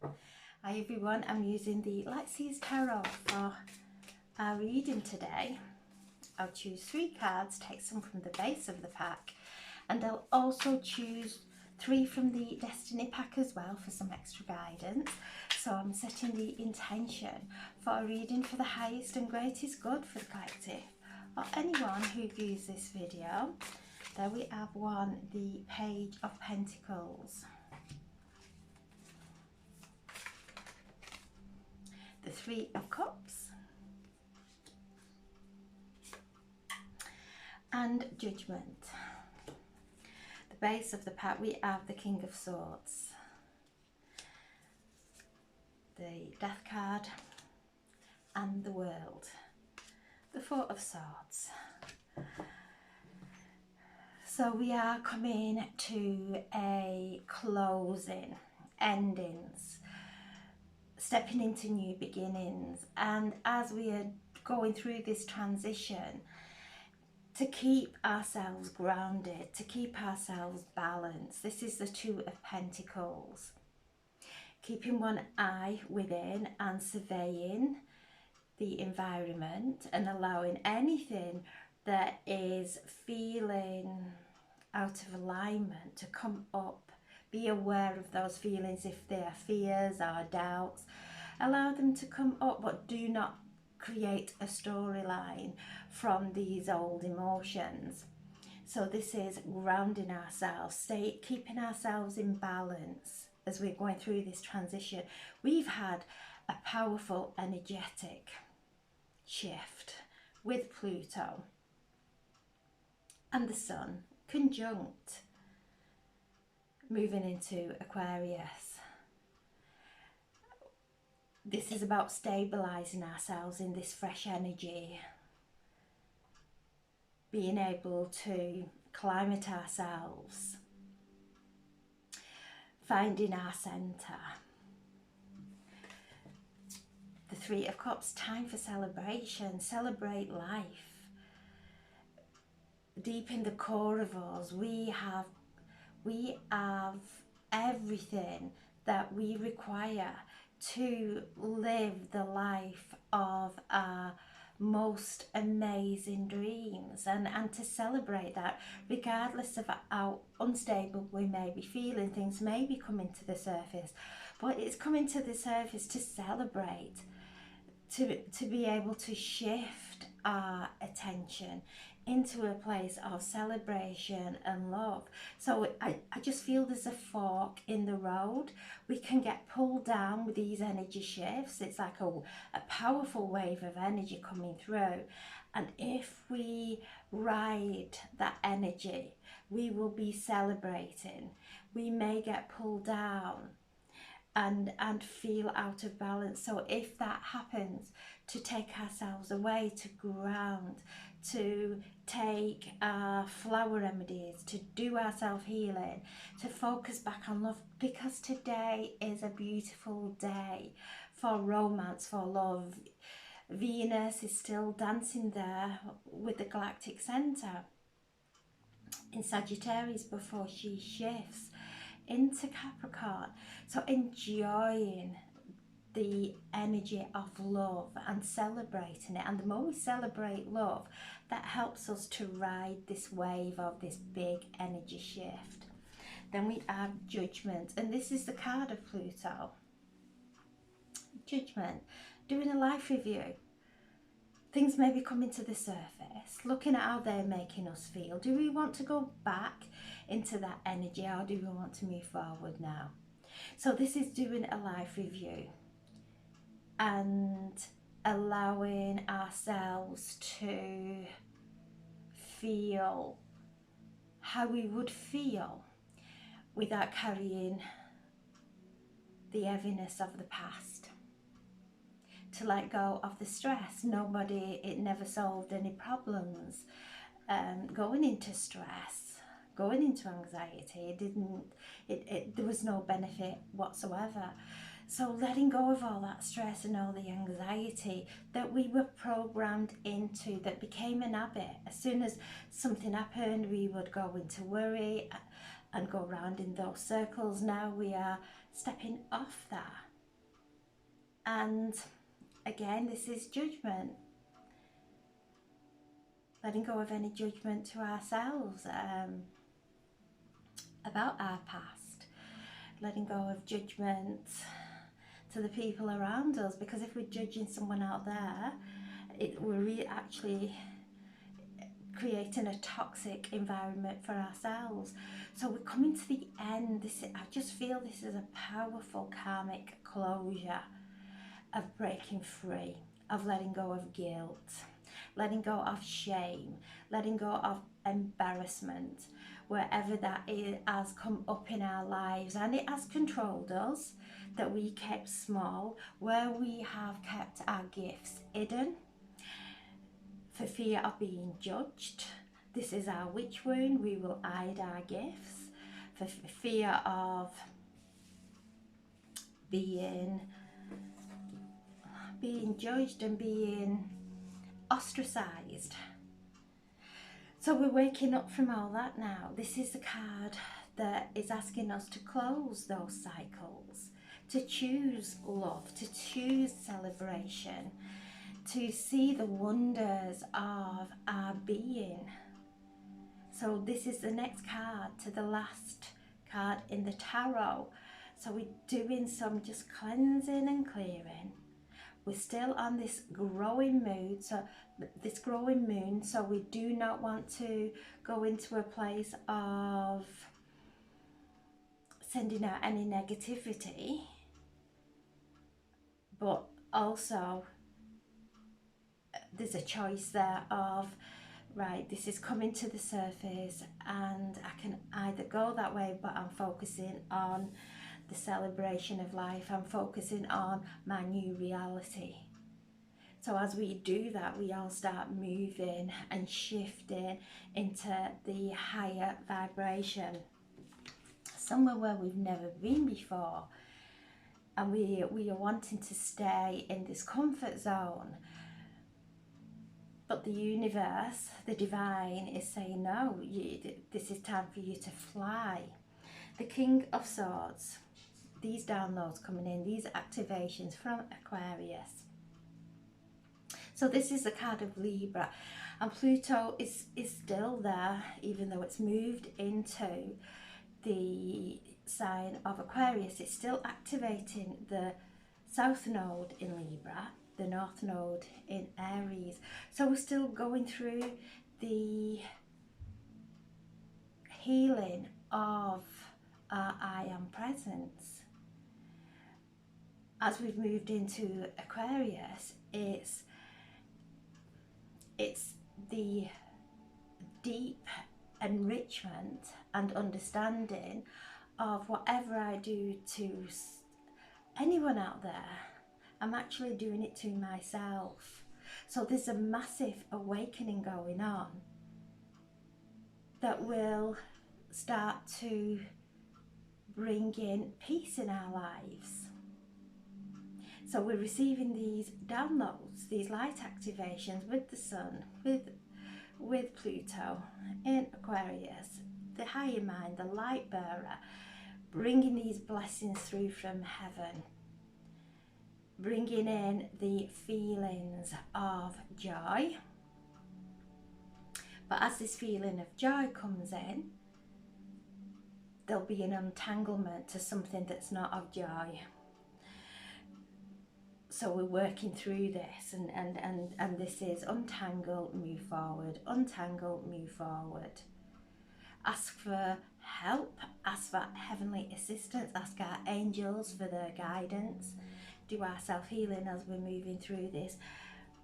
Hi everyone, I'm using the Lexi's Tarot for our reading today. I'll choose 3 cards, take some from the base of the pack, and I'll also choose 3 from the Destiny pack as well for some extra guidance. So I'm setting the intention for a reading for the highest and greatest good for the collective or anyone who views this video. There we have one, the Page of Pentacles, the 3 of Cups, and Judgment. The base of the pack we have the King of Swords, the Death card, and the World, the 4 of Swords. So we are coming to a closing, endings, stepping into new beginnings, and as we are going through this transition, to keep ourselves grounded, to keep ourselves balanced. This is the 2 of Pentacles. Keeping one eye within and surveying the environment and allowing anything that is feeling out of alignment to come up. Be aware of those feelings if they are fears or doubts. Allow them to come up, but do not create a storyline from these old emotions. So this is grounding ourselves, keeping ourselves in balance as we're going through this transition. We've had a powerful energetic shift with Pluto and the Sun conjunct moving into Aquarius. This is about stabilizing ourselves in this fresh energy, being able to climate ourselves, finding our center. The 3 of Cups, time for celebration, celebrate life. Deep in the core of us, we have everything that we require to live the life of our most amazing dreams, and to celebrate that regardless of how unstable we may be feeling. Things may be coming to the surface, but it's coming to the surface to celebrate, to be able to shift our attention into a place of celebration and love. So I just feel there's a fork in the road. We can get pulled down with these energy shifts. It's like a powerful wave of energy coming through. And if we ride that energy, we will be celebrating. We may get pulled down and feel out of balance. So if that happens, to take ourselves away, to ground, to take our flower remedies, to do our self-healing, to focus back on love, because today is a beautiful day for romance, for love. Venus is still dancing there with the galactic center in Sagittarius before she shifts into Capricorn. So enjoying the energy of love and celebrating it, and the more we celebrate love, that helps us to ride this wave of this big energy shift. Then we have Judgment, and this is the card of Pluto. Judgment, doing a life review. Things may be coming to the surface, looking at how they're making us feel. Do we want to go back into that energy, or do we want to move forward now? So this is doing a life review and allowing ourselves to feel how we would feel without carrying the heaviness of the past. To let go of the stress. It never solved any problems. Going into stress, going into anxiety, there was no benefit whatsoever. So letting go of all that stress and all the anxiety that we were programmed into, that became an habit. As soon as something happened, we would go into worry and go round in those circles. Now we are stepping off that And again, this is judgment. Letting go of any judgment to ourselves about our past. Letting go of judgment to the people around us, because if we're judging someone out there, we're actually creating a toxic environment for ourselves. So we're coming to the end. I just feel this is a powerful karmic closure of breaking free, of letting go of guilt, letting go of shame, letting go of embarrassment, wherever that has come up in our lives and it has controlled us, that we kept small, where we have kept our gifts hidden for fear of being judged. This is our witch wound. We will hide our gifts for fear of being judged and being ostracized. So we're waking up from all that now. This is the card that is asking us to close those cycles, to choose love, to choose celebration, to see the wonders of our being. So this is the next card to the last card in the tarot. So we're doing some just cleansing and clearing. We're still on this growing mood, so this growing moon, so we do not want to go into a place of sending out any negativity, but also there's a choice there of, right, this is coming to the surface and I can either go that way, but I'm focusing on the celebration of life. I'm focusing on my new reality. So as we do that, we all start moving and shifting into the higher vibration, somewhere where we've never been before. And we are wanting to stay in this comfort zone. But the universe, the divine, is saying, no, this is time for you to fly. The King of Swords, these downloads coming in, these activations from Aquarius. So this is the card of Libra, and Pluto is still there, even though it's moved into the sign of Aquarius. It's still activating the South Node in Libra, the North Node in Aries. So we're still going through the healing of our I Am Presence. As we've moved into Aquarius, it's the deep enrichment and understanding of whatever I do to anyone out there, I'm actually doing it to myself. So there's a massive awakening going on that will start to bring in peace in our lives. So we're receiving these downloads, these light activations with the sun, with Pluto in Aquarius, the higher mind, the light bearer, bringing these blessings through from heaven, bringing in the feelings of joy. But as this feeling of joy comes in, there'll be an untanglement to something that's not of joy. So we're working through this, and this is untangle, move forward, untangle, move forward. Ask for help, ask for heavenly assistance, ask our angels for their guidance, do our self-healing as we're moving through this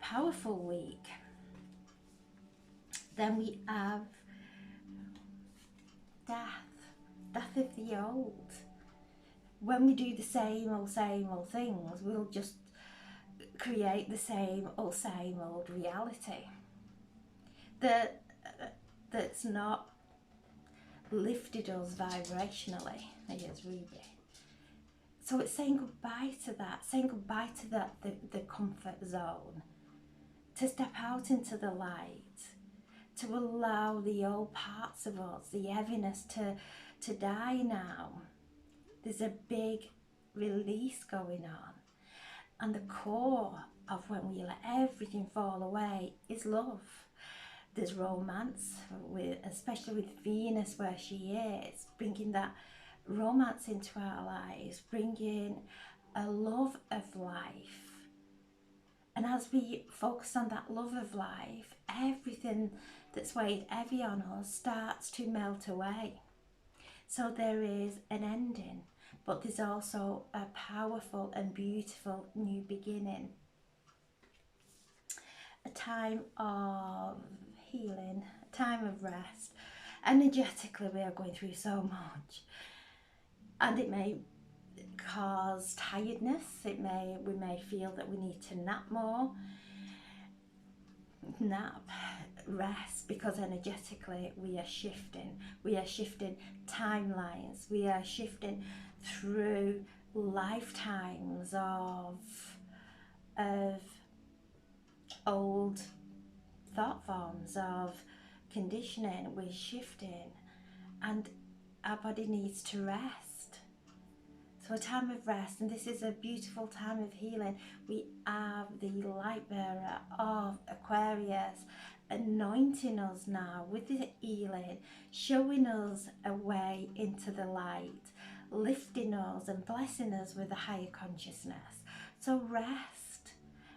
powerful week. Then we have death of the old. When we do the same old things, we'll just create the same old reality that's not lifted us vibrationally. Here's Ruby. So it's saying goodbye to that, the comfort zone, to step out into the light, to allow the old parts of us, the heaviness to die now. There's a big release going on. And the core of when we let everything fall away is love. There's romance, especially with Venus where she is, bringing that romance into our lives, bringing a love of life. And as we focus on that love of life, everything that's weighed heavy on us starts to melt away. So there is an ending, but there's also a powerful and beautiful new beginning. A time of healing, a time of rest. Energetically, we are going through so much, and it may cause tiredness. We may feel that we need to nap more, rest, because energetically we are shifting. We are shifting timelines. We are shifting through lifetimes of old thought forms, of conditioning. We're shifting, and our body needs to rest. So a time of rest, and this is a beautiful time of healing. We have the light bearer of Aquarius anointing us now with the healing, showing us a way into the light, lifting us and blessing us with a higher consciousness. So rest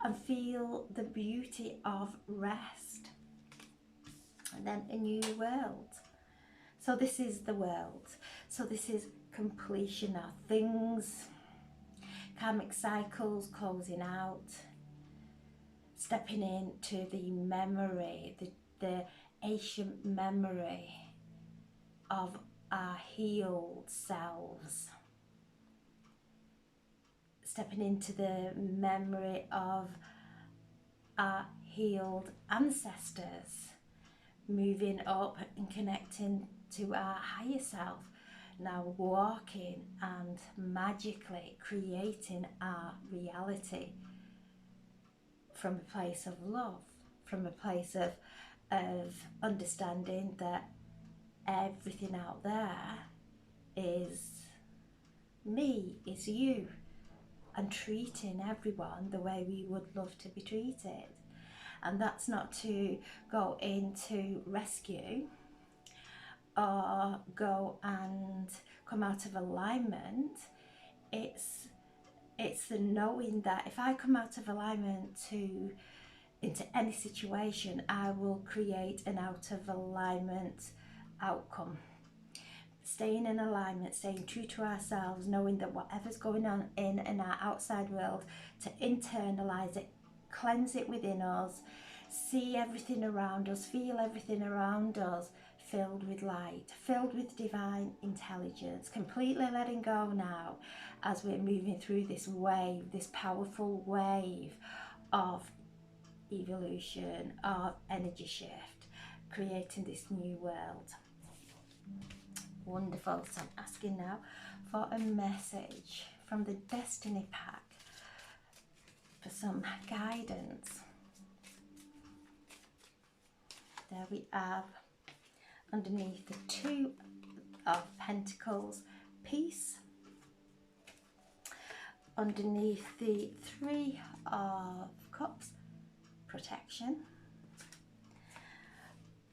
and feel the beauty of rest. And then a new world. So this is the world. So this is completion of things, karmic cycles closing out, stepping into the memory, the ancient memory of our healed selves, stepping into the memory of our healed ancestors, moving up and connecting to our higher self, now walking and magically creating our reality from a place of love, from a place of understanding that everything out there is me, is you, and treating everyone the way we would love to be treated. And that's not to go into rescue or go and come out of alignment. It's the knowing that if I come out of alignment into any situation, I will create an out of alignment outcome. Staying in alignment, staying true to ourselves, knowing that whatever's going on in our outside world, to internalize it, cleanse it within us, see everything around us, feel everything around us filled with light, filled with divine intelligence, completely letting go now as we're moving through this wave, this powerful wave of evolution, of energy shift, creating this new world. Wonderful. So I'm asking now for a message from the Destiny Pack for some guidance. There we have, underneath the Two of Pentacles, peace. Underneath the Three of Cups, protection.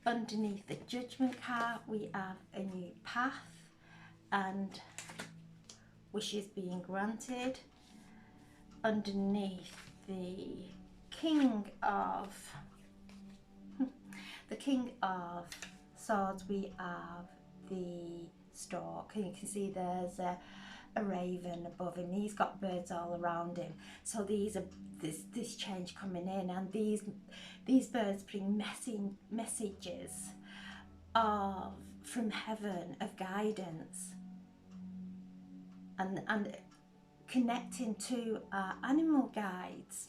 Underneath the Judgment card, we have a new path and wishes being granted. Underneath the King of Swords, we have the Stork. And you can see there's a raven above him. He's got birds all around him. So this change coming in, and these birds bring messages from heaven of guidance, and connecting to our animal guides,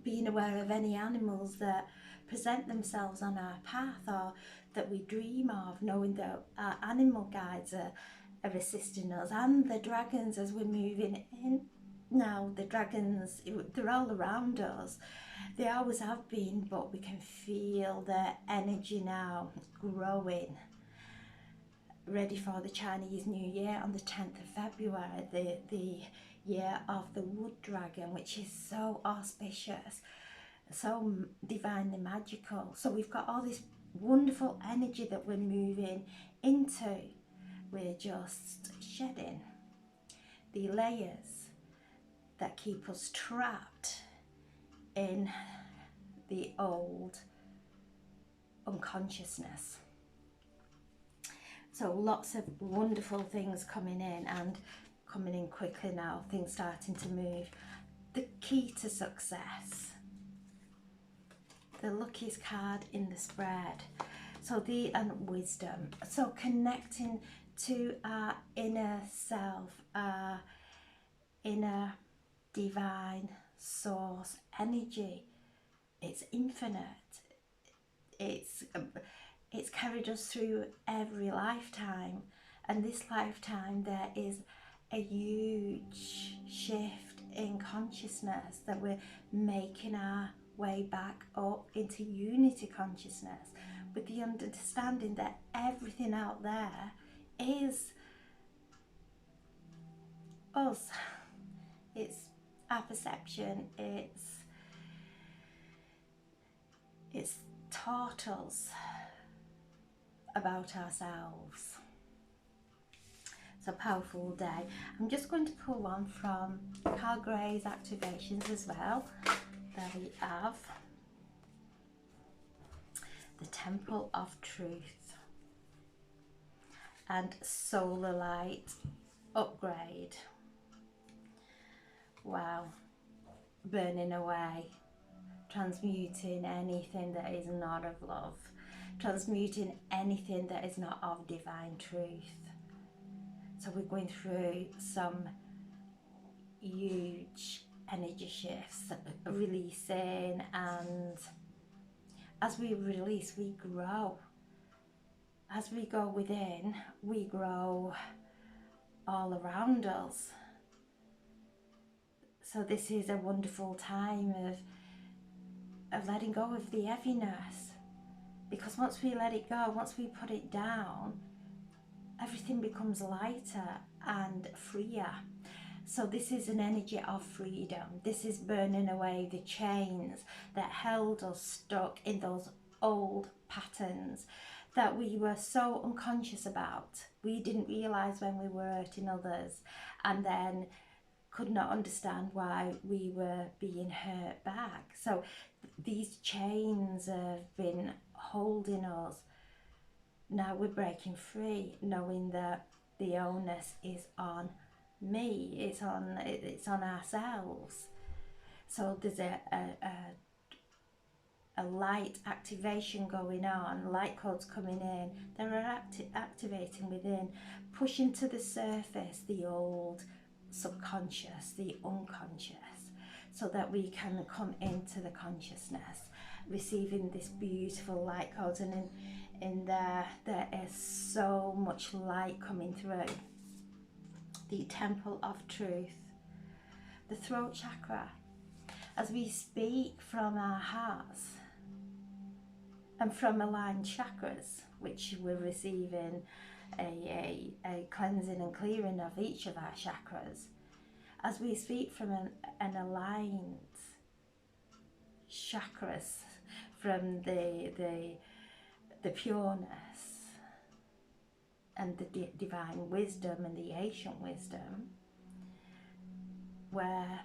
being aware of any animals that present themselves on our path or that we dream of, knowing that our animal guides are assisting us, and the dragons as we're moving in. Now the dragons, they're all around us. They always have been, but we can feel their energy now growing. ready for the Chinese New Year on the 10th of February, the year of the wood dragon, which is so auspicious, so divinely magical. So we've got all this wonderful energy that we're moving into. We're just shedding the layers that keep us trapped in the old unconsciousness. So lots of wonderful things coming in, and coming in quickly now, things starting to move. The key to success, the luckiest card in the spread. So and wisdom. So connecting to our inner self, our inner divine source energy. It's infinite. It's carried us through every lifetime, and this lifetime there is a huge shift in consciousness that we're making our way back up into unity consciousness, with the understanding that everything out there is us. It's our perception. It's taught us about ourselves. It's a powerful day. I'm just going to pull one from Carl Gray's activations as well. There we have the Temple of Truth and Solar Light Upgrade. Wow. Burning away, transmuting anything that is not of love, transmuting anything that is not of divine truth. So we're going through some huge energy shifts, releasing, and as we release, we grow. As we go within, we grow all around us. So this is a wonderful time of letting go of the heaviness, because once we let it go, once we put it down, everything becomes lighter and freer. So this is an energy of freedom. This is burning away the chains that held us stuck in those old patterns that we were so unconscious about. We didn't realise when we were hurting others, and then could not understand why we were being hurt back. So these chains have been holding us. Now we're breaking free, knowing that the onus is on me, it's on ourselves. So there's a light activation going on, light codes coming in, they're activating within, pushing to the surface the old subconscious, the unconscious, so that we can come into the consciousness, receiving this beautiful light codes. And in there is so much light coming through. The Temple of Truth, the throat chakra. As we speak from our hearts and from aligned chakras, which we're receiving a cleansing and clearing of each of our chakras, as we speak from an aligned chakras, from the pureness and the divine wisdom and the ancient wisdom, where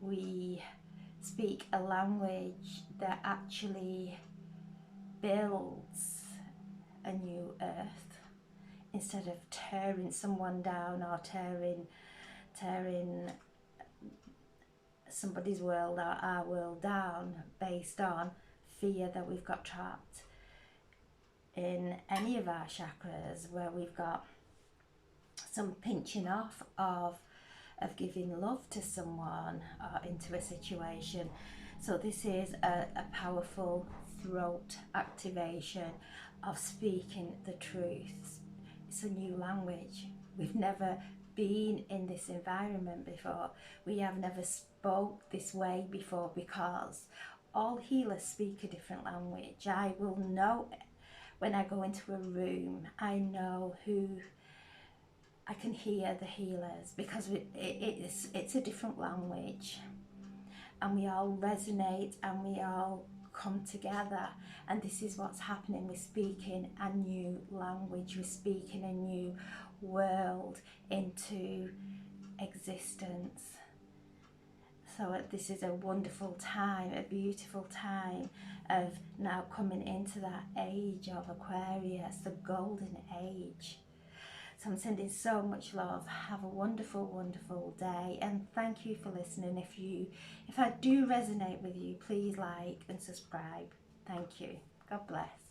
we speak a language that actually builds a new earth, instead of tearing someone down or tearing somebody's world or our world down based on fear that we've got trapped in any of our chakras, where we've got some pinching off of giving love to someone or into a situation. So this is a powerful throat activation of speaking the truth. It's a new language. We've never been in this environment before. We have never spoke this way before, because all healers speak a different language. I will know When I go into a room, I know who, I can hear the healers, because it's a different language, and we all resonate and we all come together, and this is what's happening. We're speaking a new language, we're speaking a new world into existence. So this is a wonderful time, a beautiful time of now coming into that age of Aquarius, the golden age. So I'm sending so much love. Have a wonderful, wonderful day, and thank you for listening. If I do resonate with you, please like and subscribe. Thank you. God bless.